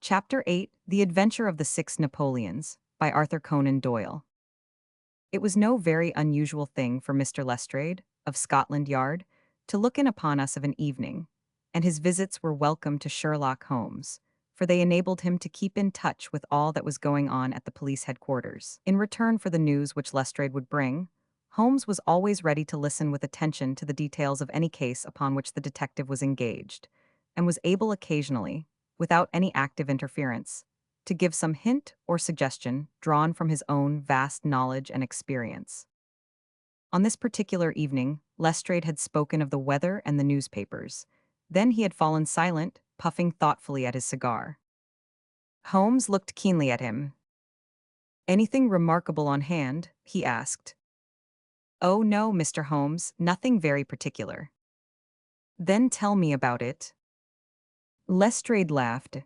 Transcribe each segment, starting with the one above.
Chapter 8: The Adventure of the Six Napoleons, by Arthur Conan Doyle. It was no very unusual thing for Mr. Lestrade, of Scotland Yard, to look in upon us of an evening, and his visits were welcome to Sherlock Holmes, for they enabled him to keep in touch with all that was going on at the police headquarters. In return for the news which Lestrade would bring, Holmes was always ready to listen with attention to the details of any case upon which the detective was engaged, and was able occasionally, without any active interference, to give some hint or suggestion drawn from his own vast knowledge and experience. On this particular evening, Lestrade had spoken of the weather and the newspapers. Then he had fallen silent, puffing thoughtfully at his cigar. Holmes looked keenly at him. "Anything remarkable on hand?" he asked. "Oh no, Mr. Holmes, nothing very particular." "Then tell me about it." Lestrade laughed.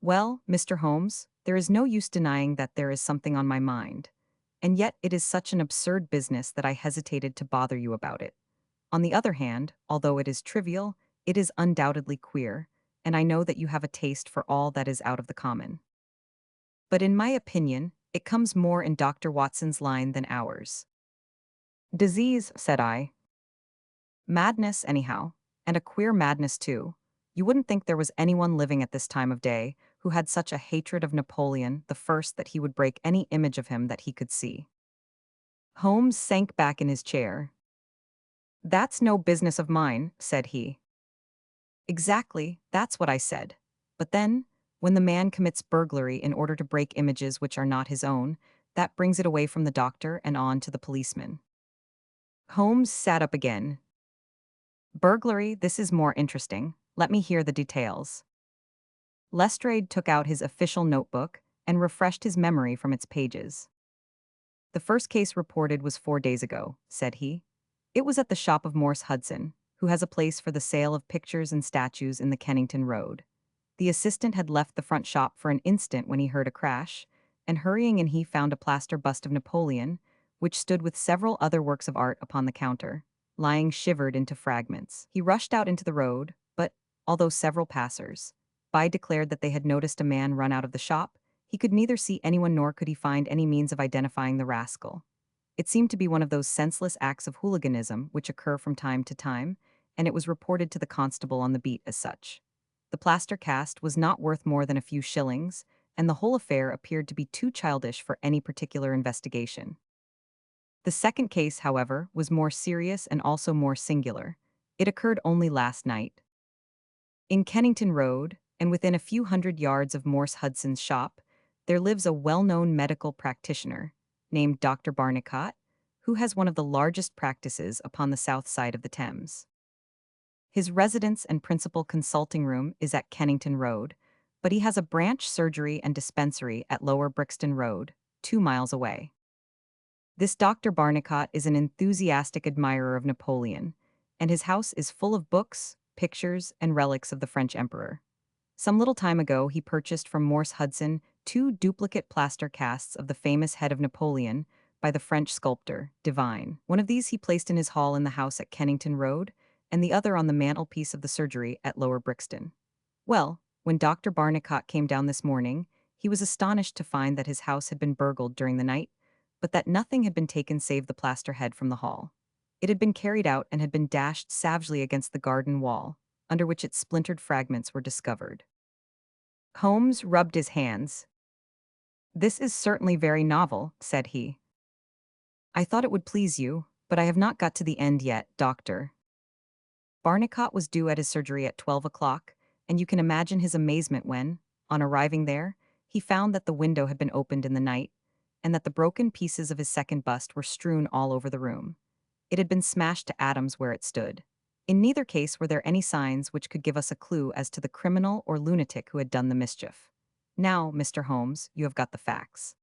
"Well, Mr. Holmes, there is no use denying that there is something on my mind. And yet it is such an absurd business that I hesitated to bother you about it. On the other hand, although it is trivial, it is undoubtedly queer, and I know that you have a taste for all that is out of the common. But in my opinion, it comes more in Dr. Watson's line than ours." "Disease," said I. "Madness, anyhow, and a queer madness, too. You wouldn't think there was anyone living at this time of day who had such a hatred of Napoleon the First that he would break any image of him that he could see." Holmes sank back in his chair. "That's no business of mine," said he. "Exactly, that's what I said. But then, when the man commits burglary in order to break images which are not his own, that brings it away from the doctor and on to the policeman." Holmes sat up again. "Burglary, this is more interesting. Let me hear the details." Lestrade took out his official notebook and refreshed his memory from its pages. "The first case reported was 4 days ago," said he. "It was at the shop of Morse Hudson, who has a place for the sale of pictures and statues in the Kennington Road. The assistant had left the front shop for an instant when he heard a crash, and hurrying in he found a plaster bust of Napoleon, which stood with several other works of art upon the counter, lying shivered into fragments. He rushed out into the road, but, although several passers-by declared that they had noticed a man run out of the shop, he could neither see anyone nor could he find any means of identifying the rascal. It seemed to be one of those senseless acts of hooliganism which occur from time to time, and it was reported to the constable on the beat as such. The plaster cast was not worth more than a few shillings, and the whole affair appeared to be too childish for any particular investigation. The second case, however, was more serious and also more singular. It occurred only last night. In Kennington Road, and within a few hundred yards of Morse Hudson's shop, there lives a well-known medical practitioner, named Dr. Barnicot, who has one of the largest practices upon the south side of the Thames. His residence and principal consulting room is at Kennington Road, but he has a branch surgery and dispensary at Lower Brixton Road, 2 miles away. This Dr. Barnicot is an enthusiastic admirer of Napoleon, and his house is full of books, pictures, and relics of the French emperor. Some little time ago he purchased from Morse Hudson 2 duplicate plaster casts of the famous head of Napoleon by the French sculptor, Divine. One of these he placed in his hall in the house at Kennington Road, and the other on the mantelpiece of the surgery at Lower Brixton. Well, when Dr. Barnicot came down this morning, he was astonished to find that his house had been burgled during the night, but that nothing had been taken save the plaster head from the hall. It had been carried out and had been dashed savagely against the garden wall, under which its splintered fragments were discovered. Holmes rubbed his hands. "This is certainly very novel," said he. "I thought it would please you, but I have not got to the end yet, Doctor." Barnicot was due at his surgery at 12 o'clock, and you can imagine his amazement when, on arriving there, he found that the window had been opened in the night, and that the broken pieces of his second bust were strewn all over the room. It had been smashed to atoms where it stood. In neither case were there any signs which could give us a clue as to the criminal or lunatic who had done the mischief. Now, Mr. Holmes, you have got the facts."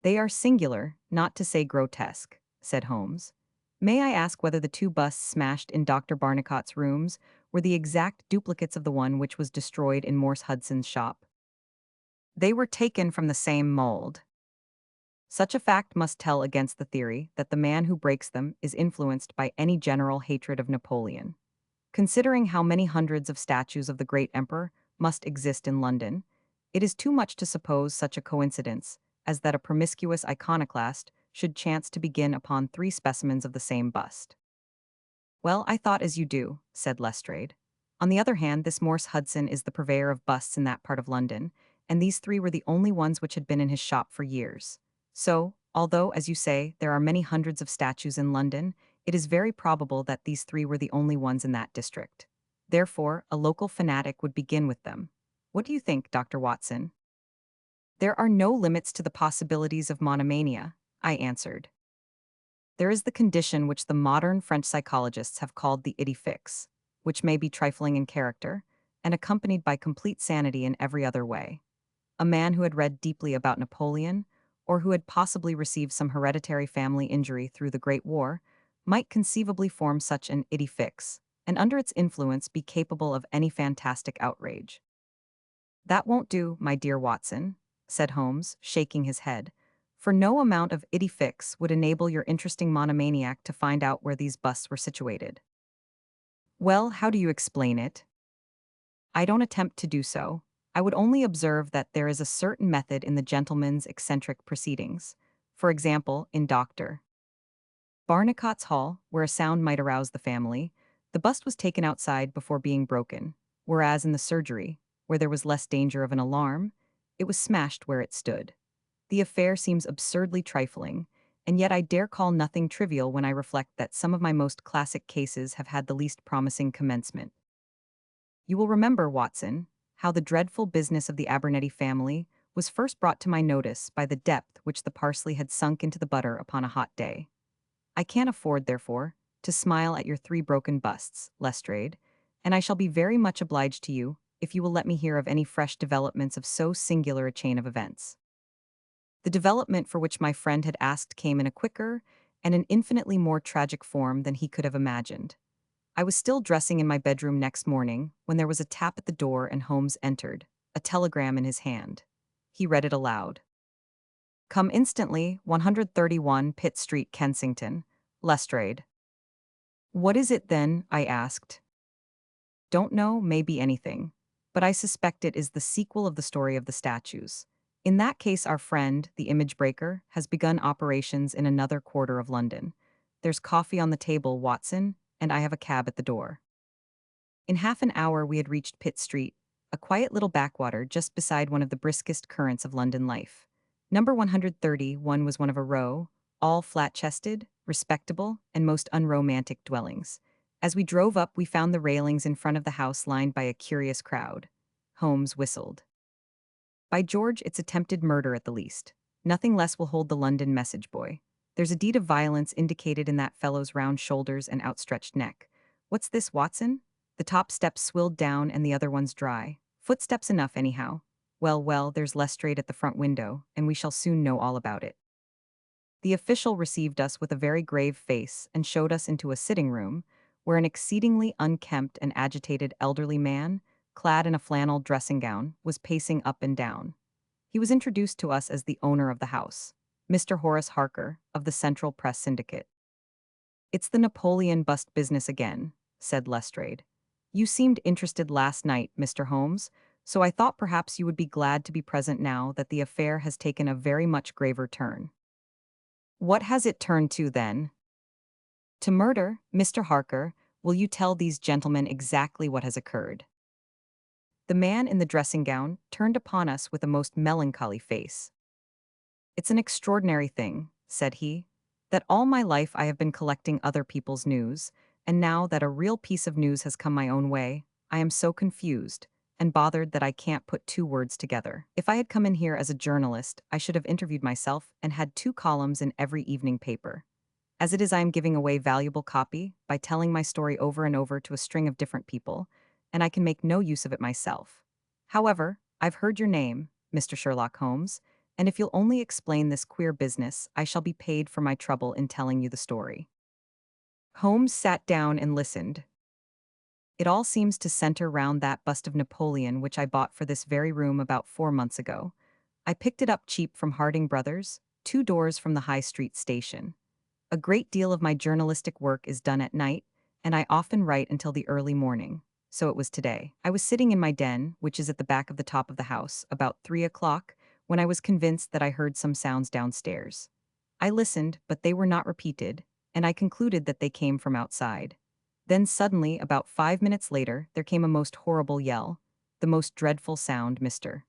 "They are singular, not to say grotesque," said Holmes. "May I ask whether the 2 busts smashed in Dr. Barnicot's rooms were the exact duplicates of the one which was destroyed in Morse Hudson's shop?" "They were taken from the same mold." "Such a fact must tell against the theory that the man who breaks them is influenced by any general hatred of Napoleon. Considering how many hundreds of statues of the great emperor must exist in London. It is too much to suppose such a coincidence as that a promiscuous iconoclast should chance to begin upon three specimens of the same bust. Well, I thought as you do, said Lestrade. On the other hand, this Morse Hudson is the purveyor of busts in that part of London, and these three were the only ones which had been in his shop for years. So, although, as you say, there are many hundreds of statues in London, it is very probable that these three were the only ones in that district. Therefore, a local fanatic would begin with them. What do you think, Dr. Watson? There are no limits to the possibilities of monomania, I answered. There is the condition which the modern French psychologists have called the idée fixe, which may be trifling in character, and accompanied by complete sanity in every other way. A man who had read deeply about Napoleon, or who had possibly received some hereditary family injury through the Great War, might conceivably form such an idée fixe, and under its influence be capable of any fantastic outrage. That won't do, my dear Watson, said Holmes, shaking his head, for no amount of idée fixe would enable your interesting monomaniac to find out where these busts were situated. Well, how do you explain it? I don't attempt to do so. I would only observe that there is a certain method in the gentleman's eccentric proceedings. For example, in Dr. Barnicot's hall, where a sound might arouse the family, the bust was taken outside before being broken, whereas in the surgery, where there was less danger of an alarm, it was smashed where it stood. The affair seems absurdly trifling, and yet I dare call nothing trivial when I reflect that some of my most classic cases have had the least promising commencement. You will remember, Watson, how the dreadful business of the Abernethy family was first brought to my notice by the depth which the parsley had sunk into the butter upon a hot day. I can't afford, therefore, to smile at your three broken busts, Lestrade, and I shall be very much obliged to you if you will let me hear of any fresh developments of so singular a chain of events. The development for which my friend had asked came in a quicker and an infinitely more tragic form than he could have imagined. I was still dressing in my bedroom next morning when there was a tap at the door and Holmes entered, a telegram in his hand. He read it aloud. Come instantly, 131 Pitt Street, Kensington, Lestrade. What is it then? I asked. Don't know, maybe anything. But I suspect it is the sequel of the story of the statues. In that case, our friend, the image breaker, has begun operations in another quarter of London. There's coffee on the table, Watson, and I have a cab at the door. In half an hour we had reached Pitt Street, a quiet little backwater just beside one of the briskest currents of London life. Number 131 was one of a row, all flat-chested, respectable, and most unromantic dwellings. As we drove up, we found the railings in front of the house lined by a curious crowd. Holmes whistled. By George, it's attempted murder at the least. Nothing less will hold the London message boy. There's a deed of violence indicated in that fellow's round shoulders and outstretched neck. What's this, Watson? The top step's swilled down and the other one's dry. Footsteps enough, anyhow. Well, well, there's Lestrade at the front window, and we shall soon know all about it. The official received us with a very grave face and showed us into a sitting room, where an exceedingly unkempt and agitated elderly man, clad in a flannel dressing gown, was pacing up and down. He was introduced to us as the owner of the house, Mr. Horace Harker, of the Central Press Syndicate. It's the Napoleon bust business again, said Lestrade. You seemed interested last night, Mr. Holmes, so I thought perhaps you would be glad to be present now that the affair has taken a very much graver turn. What has it turned to, then? To murder, Mr. Harker. Will you tell these gentlemen exactly what has occurred? The man in the dressing gown turned upon us with a most melancholy face. It's an extraordinary thing, said he, that all my life I have been collecting other people's news, and now that a real piece of news has come my own way, I am so confused and bothered that I can't put two words together. If I had come in here as a journalist, I should have interviewed myself and had two columns in every evening paper. As it is, I am giving away valuable copy by telling my story over and over to a string of different people, and I can make no use of it myself. However, I've heard your name, Mr. Sherlock Holmes, and if you'll only explain this queer business, I shall be paid for my trouble in telling you the story. Holmes sat down and listened. It all seems to center round that bust of Napoleon which I bought for this very room about 4 months ago. I picked it up cheap from Harding Brothers, 2 doors from the High Street station. A great deal of my journalistic work is done at night, and I often write until the early morning. So it was today. I was sitting in my den, which is at the back of the top of the house, about 3 o'clock, when I was convinced that I heard some sounds downstairs. I listened, but they were not repeated, and I concluded that they came from outside. Then suddenly, about 5 minutes later, there came a most horrible yell, the most dreadful sound, Mr.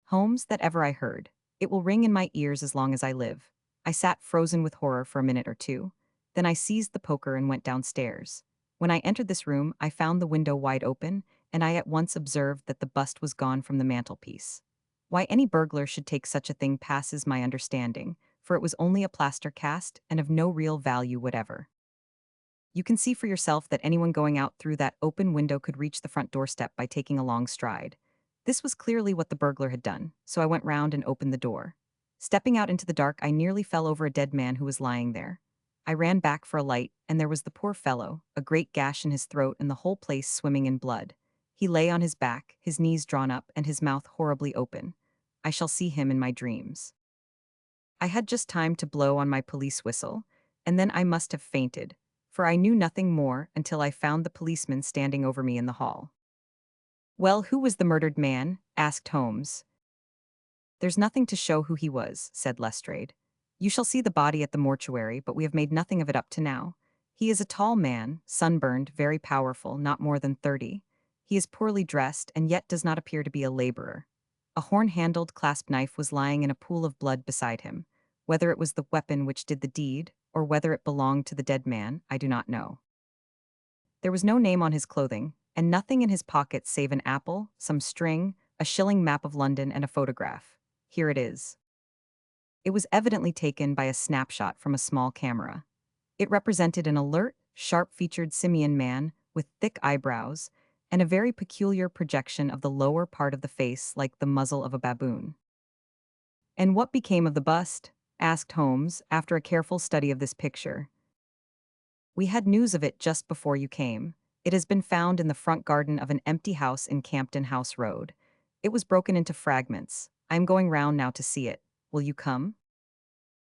Holmes, that ever I heard. It will ring in my ears as long as I live. I sat frozen with horror for a minute or two. Then I seized the poker and went downstairs. When I entered this room, I found the window wide open, and I at once observed that the bust was gone from the mantelpiece. Why any burglar should take such a thing passes my understanding, for it was only a plaster cast and of no real value whatever. You can see for yourself that anyone going out through that open window could reach the front doorstep by taking a long stride. This was clearly what the burglar had done, so I went round and opened the door. Stepping out into the dark, I nearly fell over a dead man who was lying there. I ran back for a light, and there was the poor fellow, a great gash in his throat and the whole place swimming in blood. He lay on his back, his knees drawn up and his mouth horribly open. I shall see him in my dreams. I had just time to blow on my police whistle, and then I must have fainted, for I knew nothing more until I found the policeman standing over me in the hall. "Well, who was the murdered man?" asked Holmes. "There's nothing to show who he was," said Lestrade. "You shall see the body at the mortuary, but we have made nothing of it up to now. He is a tall man, sunburned, very powerful, not more than 30. He is poorly dressed, and yet does not appear to be a laborer. A horn-handled clasp knife was lying in a pool of blood beside him. Whether it was the weapon which did the deed, or whether it belonged to the dead man, I do not know. There was no name on his clothing, and nothing in his pockets save an apple, some string, a shilling map of London, and a photograph. Here it is. It was evidently taken by a snapshot from a small camera. It represented an alert, sharp-featured simian man with thick eyebrows and a very peculiar projection of the lower part of the face like the muzzle of a baboon. "And what became of the bust?" asked Holmes, after a careful study of this picture. "We had news of it just before you came. It has been found in the front garden of an empty house in Campden House Road. It was broken into fragments. I am going round now to see it. Will you come?"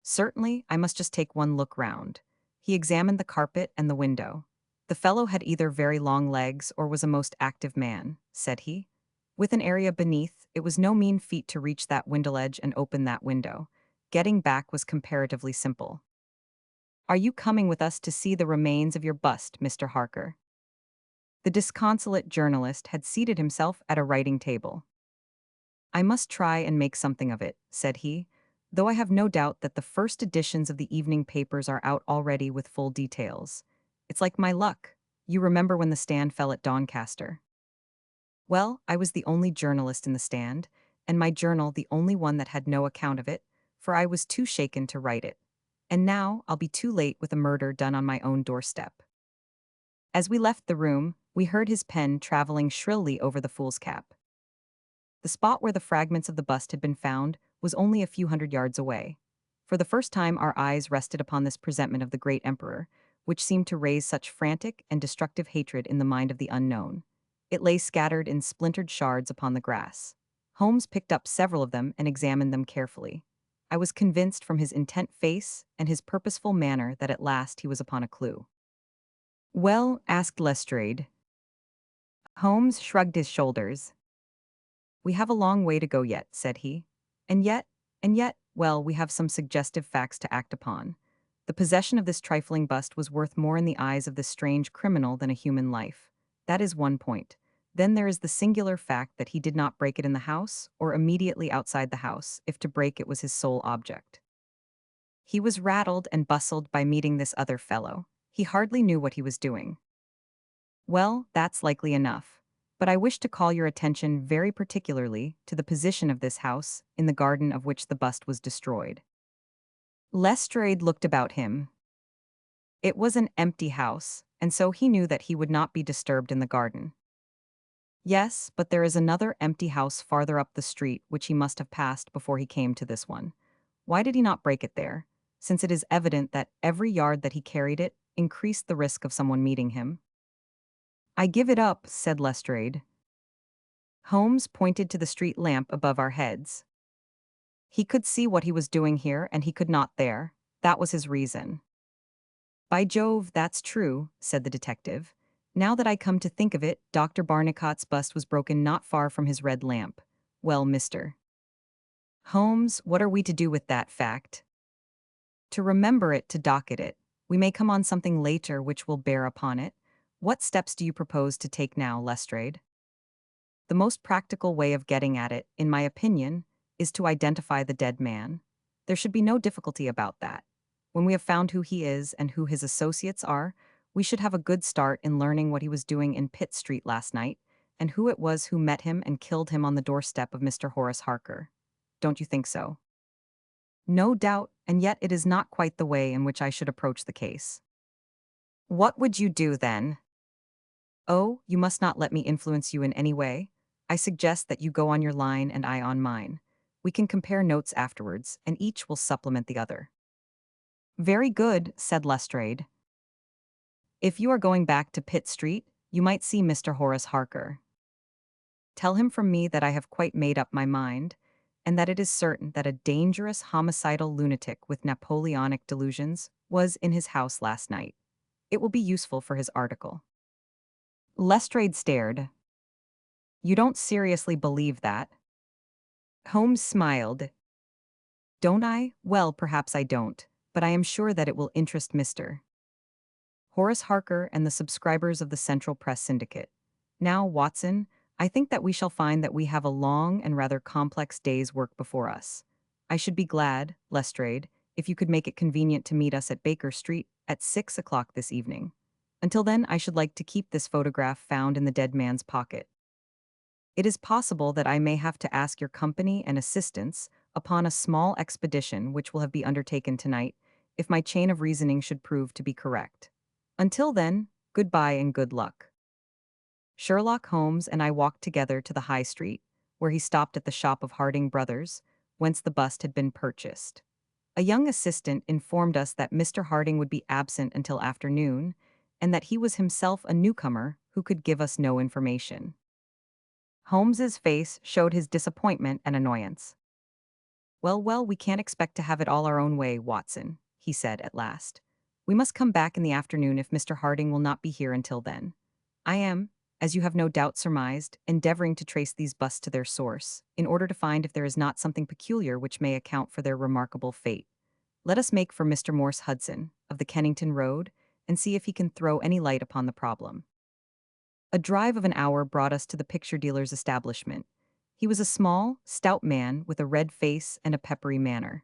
"Certainly, I must just take one look round." He examined the carpet and the window. "The fellow had either very long legs or was a most active man," said he. "With an area beneath, it was no mean feat to reach that window ledge and open that window. Getting back was comparatively simple. Are you coming with us to see the remains of your bust, Mr. Harker?" The disconsolate journalist had seated himself at a writing table. "I must try and make something of it," said he, "though I have no doubt that the first editions of the evening papers are out already with full details. It's like my luck. You remember when the stand fell at Doncaster? Well, I was the only journalist in the stand, and my journal the only one that had no account of it, for I was too shaken to write it. And now I'll be too late with a murder done on my own doorstep." As we left the room, we heard his pen traveling shrilly over the foolscap. The spot where the fragments of the bust had been found was only a few hundred yards away. For the first time our eyes rested upon this presentment of the great emperor, which seemed to raise such frantic and destructive hatred in the mind of the unknown. It lay scattered in splintered shards upon the grass. Holmes picked up several of them and examined them carefully. I was convinced from his intent face and his purposeful manner that at last he was upon a clue. "Well?" asked Lestrade. Holmes shrugged his shoulders. "We have a long way to go yet," said he. And yet, well, we have some suggestive facts to act upon. The possession of this trifling bust was worth more in the eyes of this strange criminal than a human life. That is one point. Then there is the singular fact that he did not break it in the house, or immediately outside the house, if to break it was his sole object. He was rattled and bustled by meeting this other fellow. He hardly knew what he was doing. Well, that's likely enough. But I wish to call your attention very particularly to the position of this house in the garden of which the bust was destroyed." Lestrade looked about him. It was an empty house, and so he knew that he would not be disturbed in the garden. "Yes, but there is another empty house farther up the street which he must have passed before he came to this one. Why did he not break it there, since it is evident that every yard that he carried it increased the risk of someone meeting him?" "I give it up," said Lestrade. Holmes pointed to the street lamp above our heads. He could see what he was doing here, and he could not there. That was his reason. "By Jove, that's true," said the detective. Now that I come to think of it, Dr. Barnicott's bust was broken not far from his red lamp. Well, Mr. Holmes, what are we to do with that fact? To remember it, to docket it. We may come on something later which will bear upon it. What steps do you propose to take now, Lestrade? The most practical way of getting at it, in my opinion, is to identify the dead man. There should be no difficulty about that. When we have found who he is and who his associates are, we should have a good start in learning what he was doing in Pitt Street last night, and who it was who met him and killed him on the doorstep of Mr. Horace Harker. Don't you think so? No doubt, and yet it is not quite the way in which I should approach the case. What would you do then? Oh, you must not let me influence you in any way. I suggest that you go on your line and I on mine. We can compare notes afterwards, and each will supplement the other. Very good, said Lestrade. If you are going back to Pitt Street, you might see Mr. Horace Harker. Tell him from me that I have quite made up my mind, and that it is certain that a dangerous homicidal lunatic with Napoleonic delusions was in his house last night. It will be useful for his article. Lestrade stared. You don't seriously believe that? Holmes smiled. Don't I? Well, perhaps I don't, but I am sure that it will interest Mr. Horace Harker and the subscribers of the Central Press Syndicate. Now, Watson, I think that we shall find that we have a long and rather complex day's work before us. I should be glad, Lestrade, if you could make it convenient to meet us at Baker Street at 6 o'clock this evening. Until then, I should like to keep this photograph found in the dead man's pocket. It is possible that I may have to ask your company and assistance upon a small expedition which will be undertaken tonight, if my chain of reasoning should prove to be correct. Until then, goodbye and good luck. Sherlock Holmes and I walked together to the High Street, where he stopped at the shop of Harding Brothers, whence the bust had been purchased. A young assistant informed us that Mr. Harding would be absent until afternoon, and that he was himself a newcomer who could give us no information. Holmes's face showed his disappointment and annoyance. Well, we can't expect to have it all our own way, Watson, he said at last. We must come back in the afternoon if Mr. Harding will not be here until then. I am, as you have no doubt surmised, endeavoring to trace these busts to their source, in order to find if there is not something peculiar which may account for their remarkable fate. Let us make for Mr. Morse Hudson, of the Kennington Road, and see if he can throw any light upon the problem. A drive of an hour brought us to the picture dealer's establishment. He was a small, stout man with a red face and a peppery manner.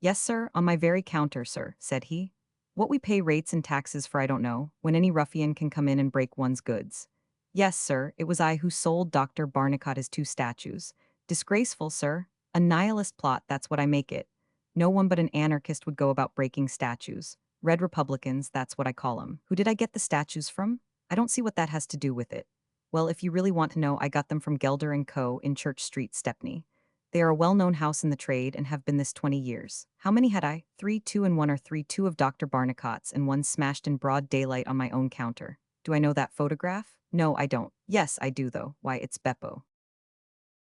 Yes, sir, on my very counter, sir, said he. What we pay rates and taxes for I don't know, when any ruffian can come in and break one's goods. Yes, sir, it was I who sold Dr. Barnicott his 2 statues. Disgraceful, sir. A nihilist plot, that's what I make it. No one but an anarchist would go about breaking statues. Red Republicans, that's what I call 'em. Who did I get the statues from? I don't see what that has to do with it. Well, if you really want to know, I got them from Gelder & Co. in Church Street, Stepney. They are a well-known house in the trade and have been this 20 years. How many had I? 3, 2 and 1 or 3, 2 of Dr. Barnicott's and 1 smashed in broad daylight on my own counter. Do I know that photograph? No, I don't. Yes, I do though. Why, it's Beppo.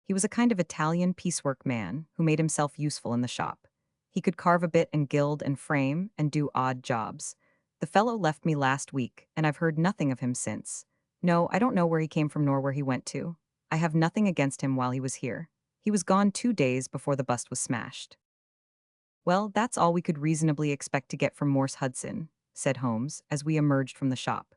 He was a kind of Italian piecework man who made himself useful in the shop. He could carve a bit and gild and frame and do odd jobs. The fellow left me last week, and I've heard nothing of him since. No, I don't know where he came from nor where he went to. I have nothing against him while he was here. He was gone 2 days before the bust was smashed. Well, that's all we could reasonably expect to get from Morse Hudson, said Holmes, as we emerged from the shop.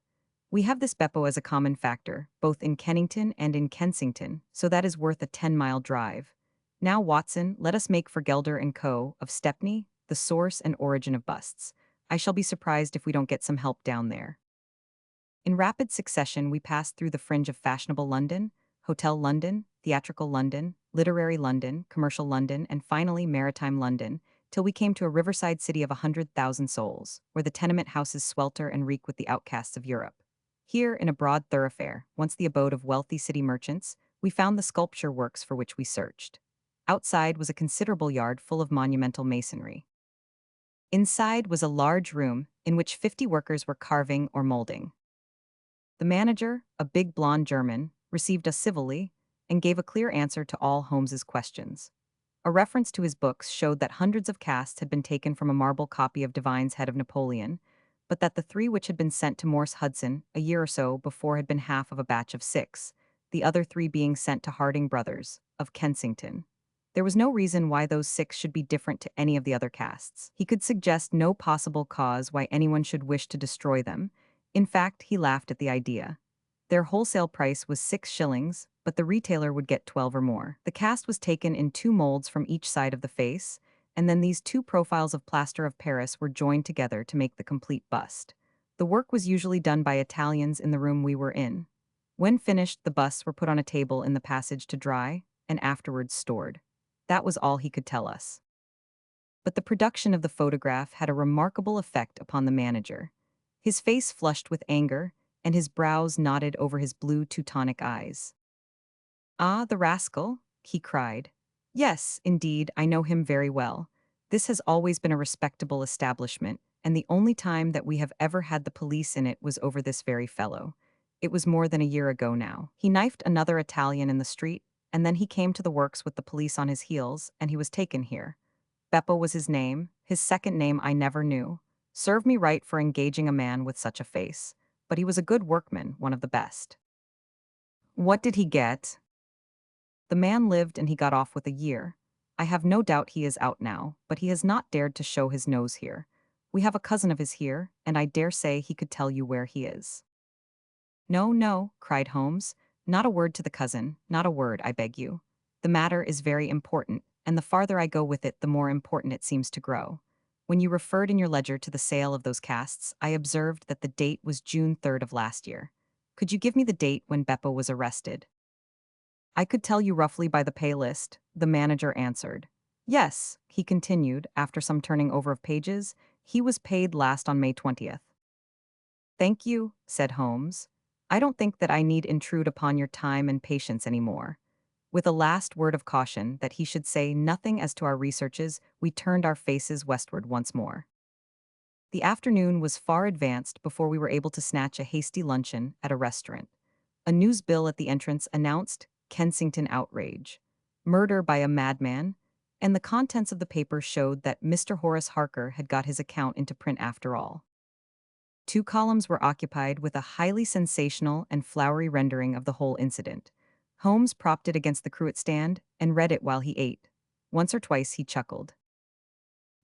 We have this Beppo as a common factor, both in Kennington and in Kensington, so that is worth a 10-mile drive. Now, Watson, let us make for Gelder & Co. of Stepney, the source and origin of busts. I shall be surprised if we don't get some help down there. In rapid succession, we passed through the fringe of fashionable London, Hotel London, theatrical London, literary London, commercial London, and finally maritime London, till we came to a riverside city of 100,000 souls, where the tenement houses swelter and reek with the outcasts of Europe. Here, in a broad thoroughfare, once the abode of wealthy city merchants, we found the sculpture works for which we searched. Outside was a considerable yard full of monumental masonry. Inside was a large room in which 50 workers were carving or molding. The manager, a big blonde German, received us civilly and gave a clear answer to all Holmes's questions. A reference to his books showed that hundreds of casts had been taken from a marble copy of Divine's head of Napoleon, but that the three which had been sent to Morse Hudson a year or so before had been half of a batch of 6, the other 3 being sent to Harding Brothers, of Kensington. There was no reason why those 6 should be different to any of the other casts. He could suggest no possible cause why anyone should wish to destroy them. In fact, he laughed at the idea. Their wholesale price was 6 shillings, but the retailer would get 12 or more. The cast was taken in 2 molds from each side of the face, and then these 2 profiles of plaster of Paris were joined together to make the complete bust. The work was usually done by Italians in the room we were in. When finished, the busts were put on a table in the passage to dry, and afterwards stored. That was all he could tell us. But the production of the photograph had a remarkable effect upon the manager. His face flushed with anger, and his brows knotted over his blue Teutonic eyes. "Ah, the rascal!" he cried. "Yes, indeed, I know him very well. This has always been a respectable establishment, and the only time that we have ever had the police in it was over this very fellow. It was more than a year ago now. He knifed another Italian in the street, and then he came to the works with the police on his heels, and he was taken here. Beppo was his name. His second name I never knew. Served me right for engaging a man with such a face. But he was a good workman, one of the best." "What did he get?" "The man lived and he got off with a year. I have no doubt he is out now, but he has not dared to show his nose here. We have a cousin of his here, and I dare say he could tell you where he is." "No, no," cried Holmes. "Not a word to the cousin, not a word, I beg you. The matter is very important, and the farther I go with it, the more important it seems to grow. When you referred in your ledger to the sale of those casts, I observed that the date was June 3rd of last year. Could you give me the date when Beppo was arrested?" "I could tell you roughly by the pay list," the manager answered. "Yes," he continued, after some turning over of pages, "he was paid last on May 20th. "Thank you," said Holmes. "I don't think that I need intrude upon your time and patience any more." With a last word of caution that he should say nothing as to our researches, we turned our faces westward once more. The afternoon was far advanced before we were able to snatch a hasty luncheon at a restaurant. A news bill at the entrance announced Kensington outrage, murder by a madman, and the contents of the paper showed that Mr. Horace Harker had got his account into print after all. 2 columns were occupied with a highly sensational and flowery rendering of the whole incident. Holmes propped it against the cruet stand and read it while he ate. Once or twice he chuckled.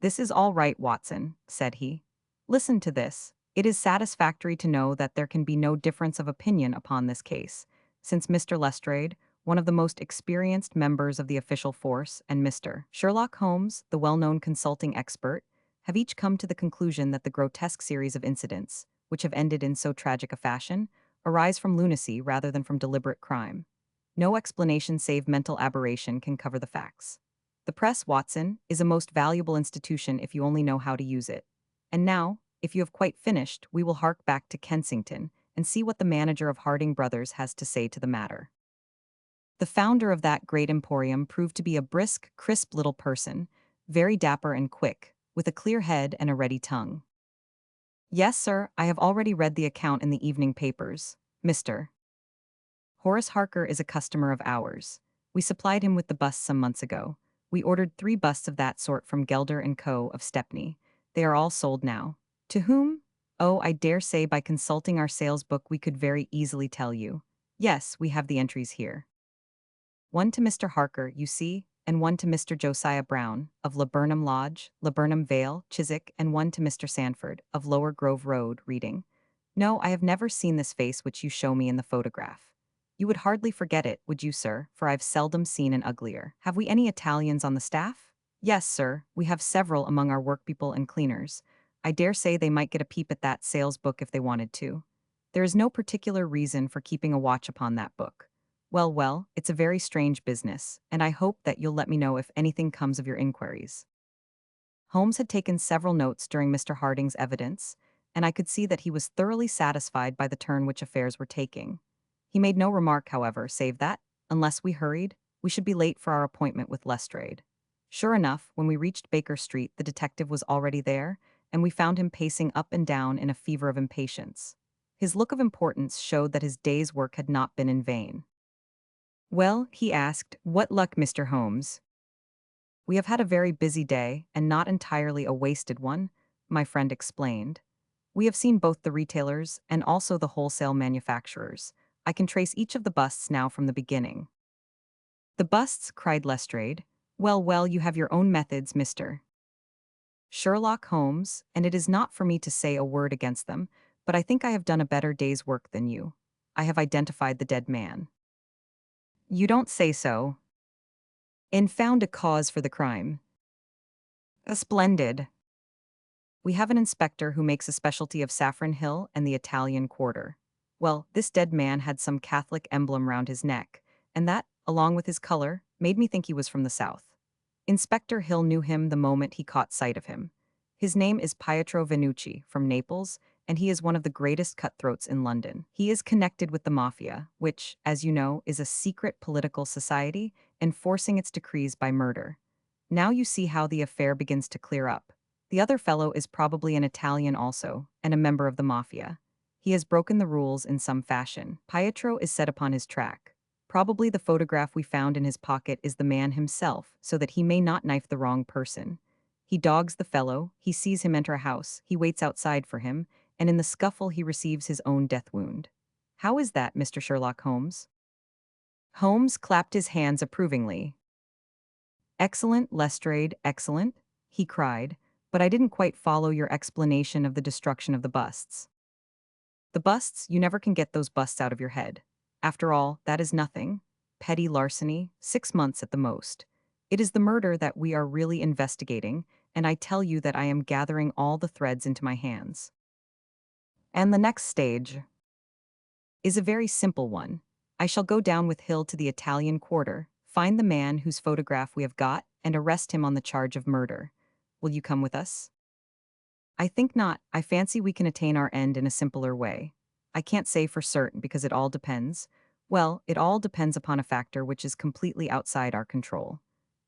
"This is all right, Watson," said he. "Listen to this. It is satisfactory to know that there can be no difference of opinion upon this case, since Mr. Lestrade, one of the most experienced members of the official force, and Mr. Sherlock Holmes, the well-known consulting expert, have each come to the conclusion that the grotesque series of incidents, which have ended in so tragic a fashion, arise from lunacy rather than from deliberate crime. No explanation save mental aberration can cover the facts. The press, Watson, is a most valuable institution if you only know how to use it. And now, if you have quite finished, we will hark back to Kensington and see what the manager of Harding Brothers has to say to the matter." The founder of that great emporium proved to be a brisk, crisp little person, very dapper and quick, with a clear head and a ready tongue. "Yes, sir, I have already read the account in the evening papers. Mr. Horace Harker is a customer of ours. We supplied him with the busts some months ago. We ordered 3 busts of that sort from Gelder & Co. of Stepney. They are all sold now. To whom? Oh, I dare say by consulting our sales book we could very easily tell you. Yes, we have the entries here. One to Mr. Harker, you see, and one to Mr. Josiah Brown, of Laburnum Lodge, Laburnum Vale, Chiswick, and one to Mr. Sanford, of Lower Grove Road, Reading. No, I have never seen this face which you show me in the photograph. You would hardly forget it, would you, sir, for I've seldom seen an uglier. Have we any Italians on the staff?" "Yes, sir, we have several among our workpeople and cleaners. I dare say they might get a peep at that sales book if they wanted to. There is no particular reason for keeping a watch upon that book. Well, well, it's a very strange business, and I hope that you'll let me know if anything comes of your inquiries." Holmes had taken several notes during Mr. Harding's evidence, and I could see that he was thoroughly satisfied by the turn which affairs were taking. He made no remark, however, save that, unless we hurried, we should be late for our appointment with Lestrade. Sure enough, when we reached Baker Street, the detective was already there, and we found him pacing up and down in a fever of impatience. His look of importance showed that his day's work had not been in vain. "Well," he asked, "what luck, Mr. Holmes?" "We have had a very busy day, and not entirely a wasted one," my friend explained. We have seen both the retailers and also the wholesale manufacturers. I can trace each of the busts now from the beginning. The busts, cried Lestrade. Well, well, you have your own methods, Mr. Sherlock Holmes, and it is not for me to say a word against them, but I think I have done a better day's work than you. I have identified the dead man. You don't say so. And found a cause for the crime. A splendid. We have an inspector who makes a specialty of Saffron Hill and the Italian Quarter. Well, this dead man had some Catholic emblem round his neck, and that, along with his color, made me think he was from the south. Inspector Hill knew him the moment he caught sight of him. His name is Pietro Venucci, from Naples, and he is one of the greatest cutthroats in London. He is connected with the mafia, which, as you know, is a secret political society enforcing its decrees by murder. Now you see how the affair begins to clear up. The other fellow is probably an Italian also, and a member of the mafia. He has broken the rules in some fashion. Pietro is set upon his track. Probably the photograph we found in his pocket is the man himself, so that he may not knife the wrong person. He dogs the fellow, he sees him enter a house, he waits outside for him, and in the scuffle he receives his own death wound. How is that, Mr. Sherlock Holmes? Holmes clapped his hands approvingly. Excellent, Lestrade, excellent, he cried, but I didn't quite follow your explanation of the destruction of the busts. The busts, you never can get those busts out of your head. After all, that is nothing. Petty larceny, 6 months at the most. It is the murder that we are really investigating, and I tell you that I am gathering all the threads into my hands. And the next stage is a very simple one. I shall go down with Hill to the Italian Quarter, find the man whose photograph we have got, and arrest him on the charge of murder. Will you come with us? I think not. I fancy we can attain our end in a simpler way. I can't say for certain because it all depends. Well, it all depends upon a factor which is completely outside our control.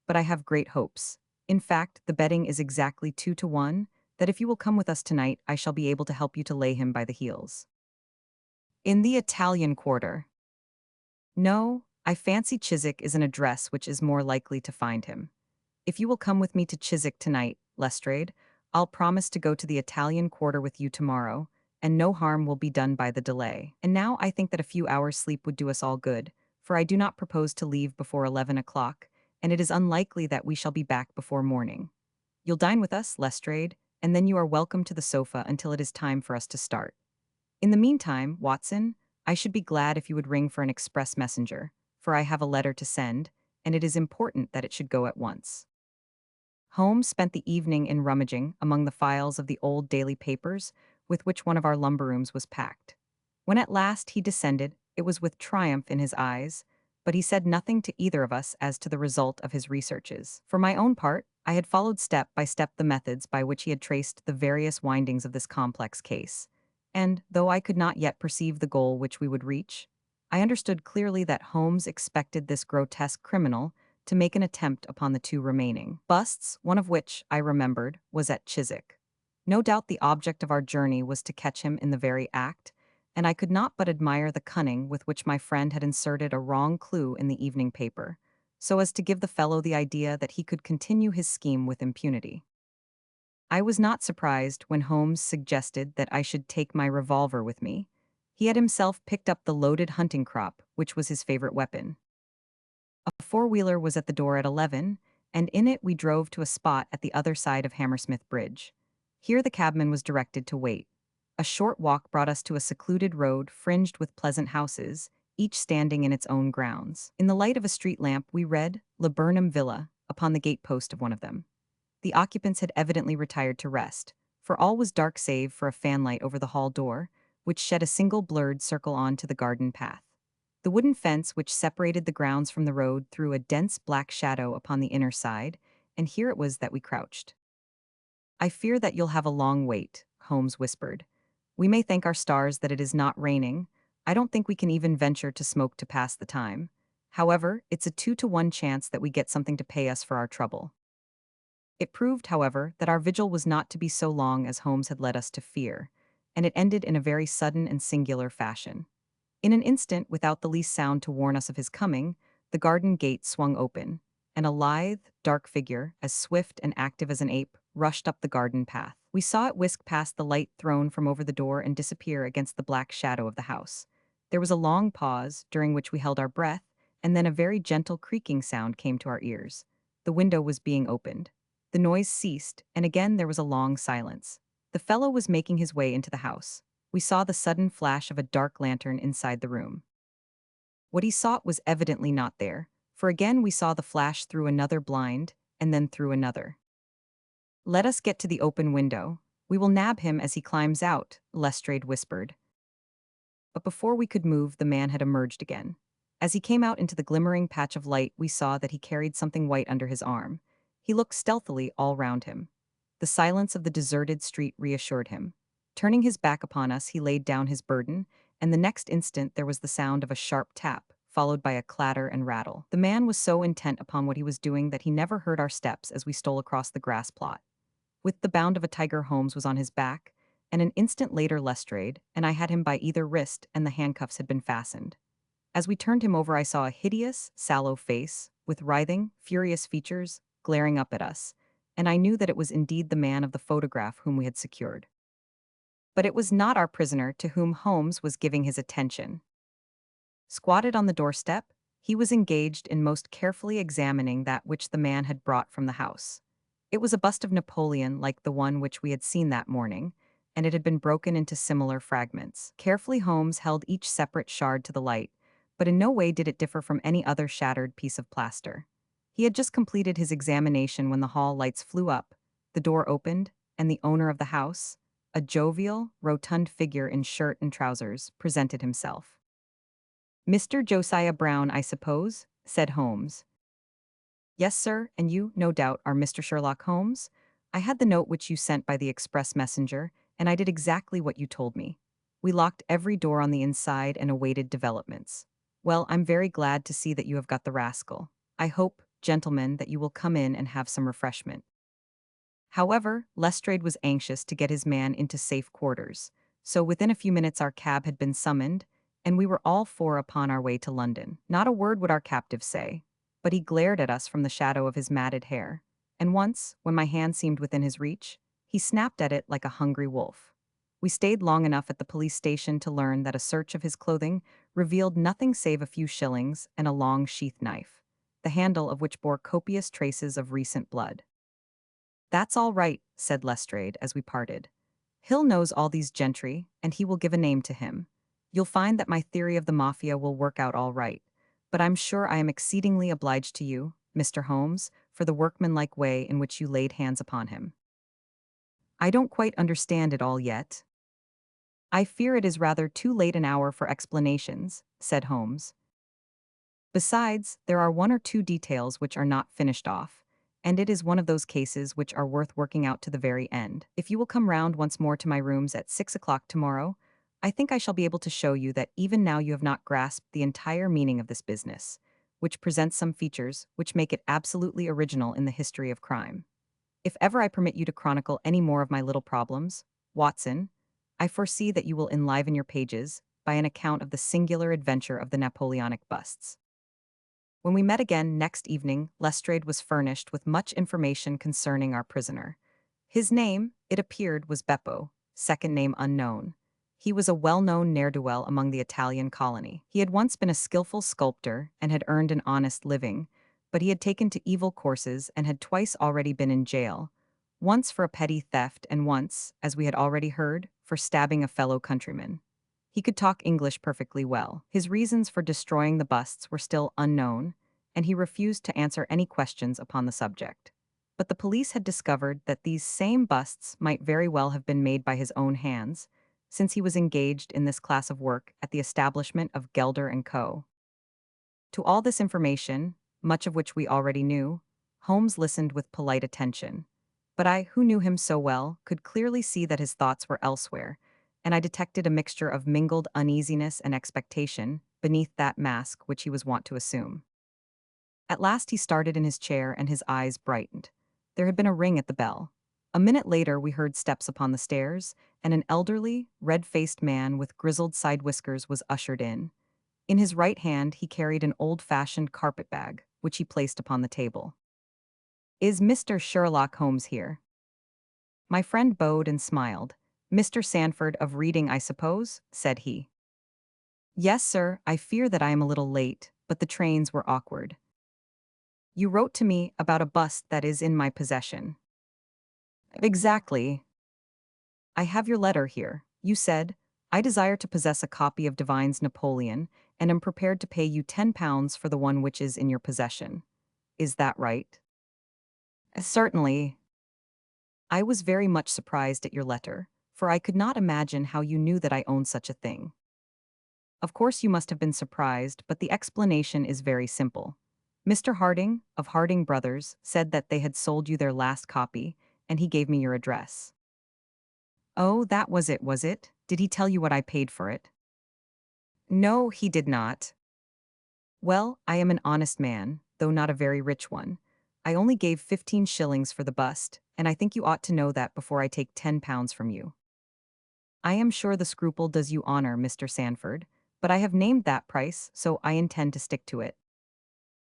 But I have great hopes. In fact, the betting is exactly 2-1, that if you will come with us tonight, I shall be able to help you to lay him by the heels. In the Italian Quarter. No, I fancy Chiswick is an address which is more likely to find him. If you will come with me to Chiswick tonight, Lestrade, I'll promise to go to the Italian Quarter with you tomorrow, and no harm will be done by the delay. And now I think that a few hours' sleep would do us all good, for I do not propose to leave before 11 o'clock, and it is unlikely that we shall be back before morning. You'll dine with us, Lestrade, and then you are welcome to the sofa until it is time for us to start. In the meantime, Watson, I should be glad if you would ring for an express messenger, for I have a letter to send, and it is important that it should go at once. Holmes spent the evening in rummaging among the files of the old daily papers with which one of our lumber rooms was packed. When at last he descended, it was with triumph in his eyes, but he said nothing to either of us as to the result of his researches. For my own part, I had followed step by step the methods by which he had traced the various windings of this complex case, and, though I could not yet perceive the goal which we would reach, I understood clearly that Holmes expected this grotesque criminal to make an attempt upon the two remaining busts, one of which, I remembered, was at Chiswick. No doubt the object of our journey was to catch him in the very act, and I could not but admire the cunning with which my friend had inserted a wrong clue in the evening paper, so as to give the fellow the idea that he could continue his scheme with impunity. I was not surprised when Holmes suggested that I should take my revolver with me. He had himself picked up the loaded hunting crop, which was his favorite weapon. A four-wheeler was at the door at 11, and in it we drove to a spot at the other side of Hammersmith Bridge. Here the cabman was directed to wait. A short walk brought us to a secluded road fringed with pleasant houses, each standing in its own grounds. In the light of a street lamp we read Laburnum Villa upon the gate-post of one of them. The occupants had evidently retired to rest, for all was dark save for a fanlight over the hall door, which shed a single blurred circle on to the garden path. The wooden fence which separated the grounds from the road threw a dense black shadow upon the inner side, and here it was that we crouched. I fear that you'll have a long wait, Holmes whispered. We may thank our stars that it is not raining. I don't think we can even venture to smoke to pass the time. However, it's a 2-1 chance that we get something to pay us for our trouble. It proved, however, that our vigil was not to be so long as Holmes had led us to fear, and it ended in a very sudden and singular fashion. In an instant, without the least sound to warn us of his coming, the garden gate swung open, and a lithe, dark figure, as swift and active as an ape, rushed up the garden path. We saw it whisk past the light thrown from over the door and disappear against the black shadow of the house. There was a long pause, during which we held our breath, and then a very gentle creaking sound came to our ears. The window was being opened. The noise ceased, and again there was a long silence. The fellow was making his way into the house. We saw the sudden flash of a dark lantern inside the room. What he sought was evidently not there, for again we saw the flash through another blind, and then through another. "Let us get to the open window. We will nab him as he climbs out," Lestrade whispered. But before we could move, the man had emerged again. As he came out into the glimmering patch of light, we saw that he carried something white under his arm. He looked stealthily all round him. The silence of the deserted street reassured him. Turning his back upon us, he laid down his burden, and the next instant there was the sound of a sharp tap, followed by a clatter and rattle. The man was so intent upon what he was doing that he never heard our steps as we stole across the grass plot. With the bound of a tiger, Holmes was on his back, and an instant later Lestrade, and I had him by either wrist, and the handcuffs had been fastened. As we turned him over, I saw a hideous, sallow face, with writhing, furious features, glaring up at us, and I knew that it was indeed the man of the photograph whom we had secured. But it was not our prisoner to whom Holmes was giving his attention. Squatted on the doorstep, he was engaged in most carefully examining that which the man had brought from the house. It was a bust of Napoleon like the one which we had seen that morning, and it had been broken into similar fragments. Carefully Holmes held each separate shard to the light, but in no way did it differ from any other shattered piece of plaster. He had just completed his examination when the hall lights flew up, the door opened, and the owner of the house, a jovial, rotund figure in shirt and trousers, presented himself. "Mr. Josiah Brown, I suppose?" said Holmes. "Yes, sir, and you, no doubt, are Mr. Sherlock Holmes? I had the note which you sent by the express messenger, and I did exactly what you told me. We locked every door on the inside and awaited developments. Well, I'm very glad to see that you have got the rascal. I hope, gentlemen, that you will come in and have some refreshment." However, Lestrade was anxious to get his man into safe quarters, so within a few minutes our cab had been summoned, and we were all four upon our way to London. Not a word would our captive say, but he glared at us from the shadow of his matted hair, and once, when my hand seemed within his reach, he snapped at it like a hungry wolf. We stayed long enough at the police station to learn that a search of his clothing revealed nothing save a few shillings and a long sheath knife, the handle of which bore copious traces of recent blood. "That's all right," said Lestrade as we parted. "Hill knows all these gentry, and he will give a name to him. You'll find that my theory of the mafia will work out all right, but I'm sure I am exceedingly obliged to you, Mr. Holmes, for the workmanlike way in which you laid hands upon him." "I don't quite understand it all yet." "I fear it is rather too late an hour for explanations," said Holmes. "Besides, there are one or two details which are not finished off, and it is one of those cases which are worth working out to the very end. If you will come round once more to my rooms at 6 o'clock tomorrow, I think I shall be able to show you that even now you have not grasped the entire meaning of this business, which presents some features which make it absolutely original in the history of crime. If ever I permit you to chronicle any more of my little problems, Watson, I foresee that you will enliven your pages by an account of the singular adventure of the Napoleonic busts." When we met again next evening, Lestrade was furnished with much information concerning our prisoner. His name, it appeared, was Beppo, second name unknown. He was a well-known ne'er-do-well among the Italian colony. He had once been a skillful sculptor and had earned an honest living, but he had taken to evil courses and had twice already been in jail, once for a petty theft and once, as we had already heard, for stabbing a fellow countryman. He could talk English perfectly well. His reasons for destroying the busts were still unknown, and he refused to answer any questions upon the subject. But the police had discovered that these same busts might very well have been made by his own hands, since he was engaged in this class of work at the establishment of Gelder and Co. To all this information, much of which we already knew, Holmes listened with polite attention. But I, who knew him so well, could clearly see that his thoughts were elsewhere, and I detected a mixture of mingled uneasiness and expectation beneath that mask which he was wont to assume. At last he started in his chair and his eyes brightened. There had been a ring at the bell. A minute later we heard steps upon the stairs, and an elderly, red-faced man with grizzled side whiskers was ushered in. In his right hand he carried an old-fashioned carpet-bag, which he placed upon the table. "Is Mr. Sherlock Holmes here?" My friend bowed and smiled. "Mr. Sanford of reading, I suppose?" said he. "Yes, sir, I fear that I am a little late, but the trains were awkward. You wrote to me about a bust that is in my possession." "Exactly. I have your letter here. You said, 'I desire to possess a copy of Divine's Napoleon, and am prepared to pay you £10 for the one which is in your possession.' Is that right?" "Certainly." I was very much surprised at your letter, for I could not imagine how you knew that I owned such a thing. Of course you must have been surprised, but the explanation is very simple. Mr. Harding, of Harding Brothers, said that they had sold you their last copy, and he gave me your address. Oh, that was it, was it? Did he tell you what I paid for it? No, he did not. Well, I am an honest man, though not a very rich one. I only gave 15 shillings for the bust, and I think you ought to know that before I take £10 from you. I am sure the scruple does you honor, Mr. Sanford, but I have named that price, so I intend to stick to it.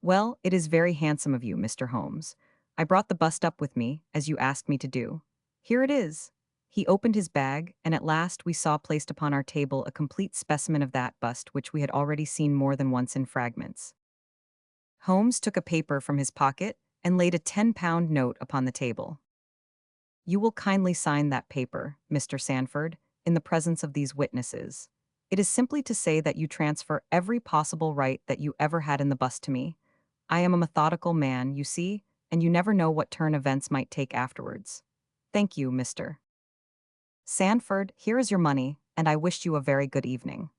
Well, it is very handsome of you, Mr. Holmes. I brought the bust up with me, as you asked me to do. Here it is. He opened his bag, and at last we saw placed upon our table a complete specimen of that bust which we had already seen more than once in fragments. Holmes took a paper from his pocket and laid a £10 note upon the table. You will kindly sign that paper, Mr. Sanford, in the presence of these witnesses. It is simply to say that you transfer every possible right that you ever had in the bust to me. I am a methodical man, you see, and you never know what turn events might take afterwards. Thank you, Mr. Sanford, here is your money, and I wish you a very good evening."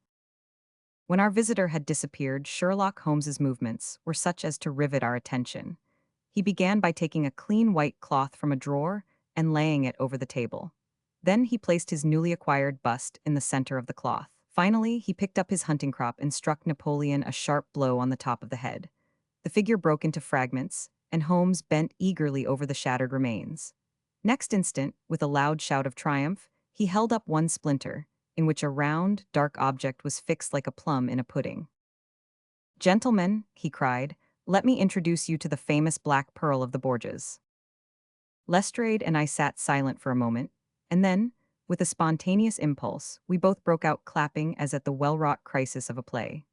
When our visitor had disappeared, Sherlock Holmes's movements were such as to rivet our attention. He began by taking a clean white cloth from a drawer and laying it over the table. Then he placed his newly acquired bust in the center of the cloth. Finally, he picked up his hunting crop and struck Napoleon a sharp blow on the top of the head. The figure broke into fragments, and Holmes bent eagerly over the shattered remains. Next instant, with a loud shout of triumph, he held up one splinter, in which a round, dark object was fixed like a plum in a pudding. "Gentlemen," he cried, "let me introduce you to the famous Black Pearl of the Borgias." Lestrade and I sat silent for a moment, and then, with a spontaneous impulse, we both broke out clapping as at the well-wrought crisis of a play.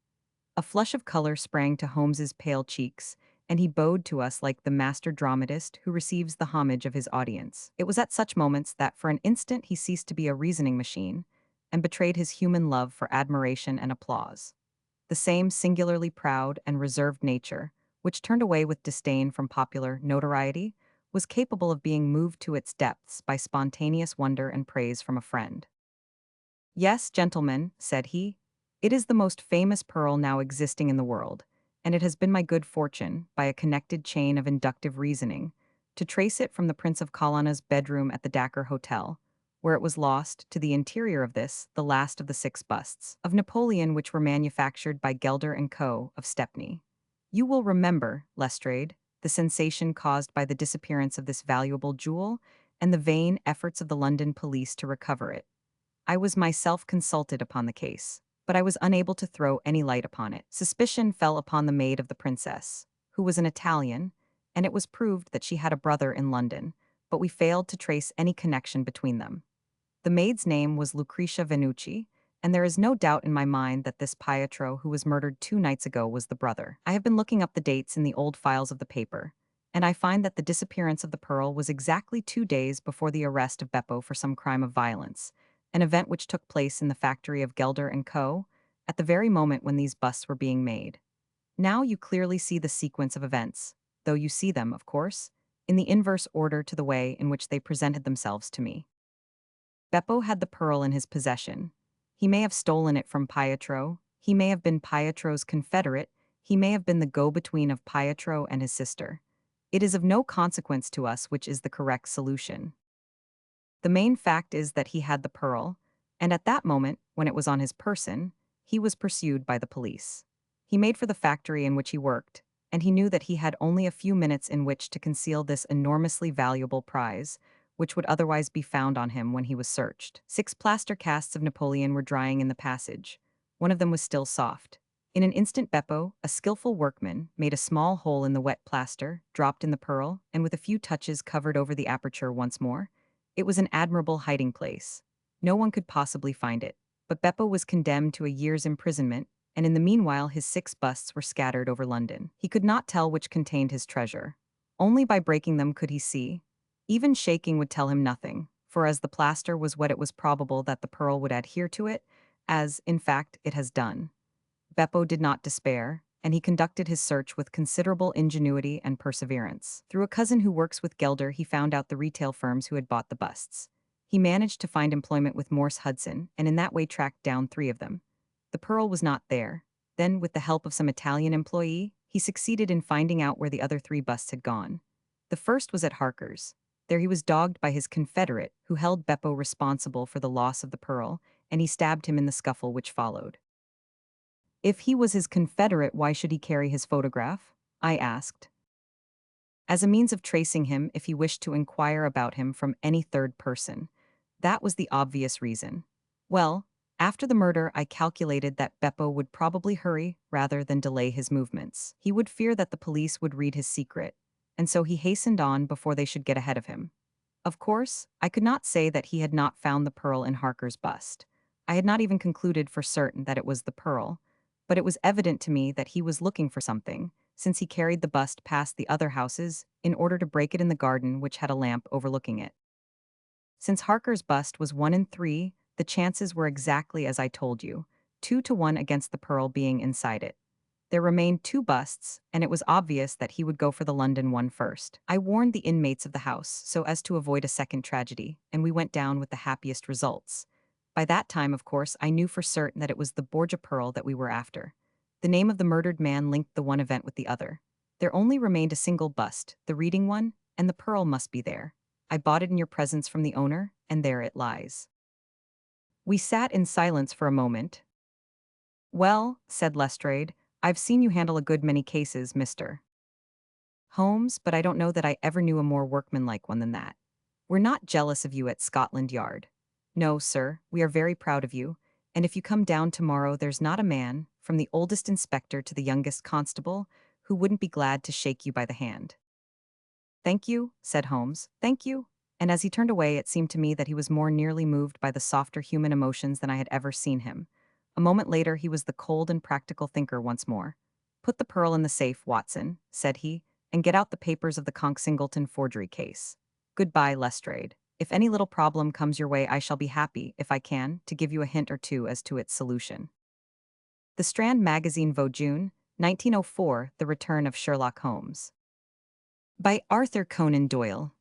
A flush of color sprang to Holmes's pale cheeks, and he bowed to us like the master dramatist who receives the homage of his audience. It was at such moments that for an instant he ceased to be a reasoning machine, and betrayed his human love for admiration and applause. The same singularly proud and reserved nature, which turned away with disdain from popular notoriety, was capable of being moved to its depths by spontaneous wonder and praise from a friend. "Yes, gentlemen," said he, "it is the most famous pearl now existing in the world, and it has been my good fortune, by a connected chain of inductive reasoning, to trace it from the Prince of Colonna's bedroom at the Dacker Hotel, where it was lost, to the interior of this, the last of the 6 busts of Napoleon which were manufactured by Gelder and Co. of Stepney. You will remember, Lestrade, the sensation caused by the disappearance of this valuable jewel, and the vain efforts of the London police to recover it. I was myself consulted upon the case, but I was unable to throw any light upon it. Suspicion fell upon the maid of the princess, who was an Italian, and it was proved that she had a brother in London, but we failed to trace any connection between them. The maid's name was Lucretia Venucci, and there is no doubt in my mind that this Pietro who was murdered 2 nights ago was the brother. I have been looking up the dates in the old files of the paper, and I find that the disappearance of the pearl was exactly 2 days before the arrest of Beppo for some crime of violence, an event which took place in the factory of Gelder and Co., at the very moment when these busts were being made. Now you clearly see the sequence of events, though you see them, of course, in the inverse order to the way in which they presented themselves to me. Beppo had the pearl in his possession. He may have stolen it from Pietro, he may have been Pietro's confederate, he may have been the go-between of Pietro and his sister. It is of no consequence to us which is the correct solution. The main fact is that he had the pearl, and at that moment, when it was on his person, he was pursued by the police. He made for the factory in which he worked, and he knew that he had only a few minutes in which to conceal this enormously valuable prize, which would otherwise be found on him when he was searched. 6 plaster casts of Napoleon were drying in the passage. One of them was still soft. In an instant Beppo, a skillful workman, made a small hole in the wet plaster, dropped in the pearl, and with a few touches covered over the aperture once more. It was an admirable hiding place. No one could possibly find it. But Beppo was condemned to a year's imprisonment, and in the meanwhile his 6 busts were scattered over London. He could not tell which contained his treasure. Only by breaking them could he see. Even shaking would tell him nothing, for as the plaster was what it was probable that the pearl would adhere to it, as, in fact, it has done. Beppo did not despair, and he conducted his search with considerable ingenuity and perseverance. Through a cousin who works with Gelder, he found out the retail firms who had bought the busts. He managed to find employment with Morse Hudson, and in that way tracked down 3 of them. The pearl was not there. Then, with the help of some Italian employee, he succeeded in finding out where the other 3 busts had gone. The first was at Harker's. There he was dogged by his confederate, who held Beppo responsible for the loss of the pearl, and he stabbed him in the scuffle which followed. If he was his confederate, why should he carry his photograph? I asked. As a means of tracing him if he wished to inquire about him from any third person. That was the obvious reason. Well, after the murder, I calculated that Beppo would probably hurry rather than delay his movements. He would fear that the police would read his secret, and so he hastened on before they should get ahead of him. Of course, I could not say that he had not found the pearl in Harker's bust. I had not even concluded for certain that it was the pearl, but it was evident to me that he was looking for something, since he carried the bust past the other houses in order to break it in the garden which had a lamp overlooking it. Since Harker's bust was 1 in 3, the chances were exactly as I told you, 2 to 1 against the pearl being inside it. There remained 2 busts, and it was obvious that he would go for the London one first. I warned the inmates of the house so as to avoid a second tragedy, and we went down with the happiest results. By that time, of course, I knew for certain that it was the Borgia pearl that we were after. The name of the murdered man linked the one event with the other. There only remained a single bust, the reading one, and the pearl must be there. I bought it in your presence from the owner, and there it lies. We sat in silence for a moment. Well, said Lestrade, I've seen you handle a good many cases, Mr. Holmes, but I don't know that I ever knew a more workmanlike one than that. We're not jealous of you at Scotland Yard. No, sir, we are very proud of you, and if you come down tomorrow, there's not a man, from the oldest inspector to the youngest constable, who wouldn't be glad to shake you by the hand. Thank you, said Holmes, thank you. And as he turned away, it seemed to me that he was more nearly moved by the softer human emotions than I had ever seen him. A moment later, he was the cold and practical thinker once more. Put the pearl in the safe, Watson, said he, and get out the papers of the Conk Singleton forgery case. Goodbye, Lestrade. If any little problem comes your way, I shall be happy, if I can, to give you a hint or two as to its solution. The Strand Magazine, June, 1904, The Return of Sherlock Holmes. By Arthur Conan Doyle.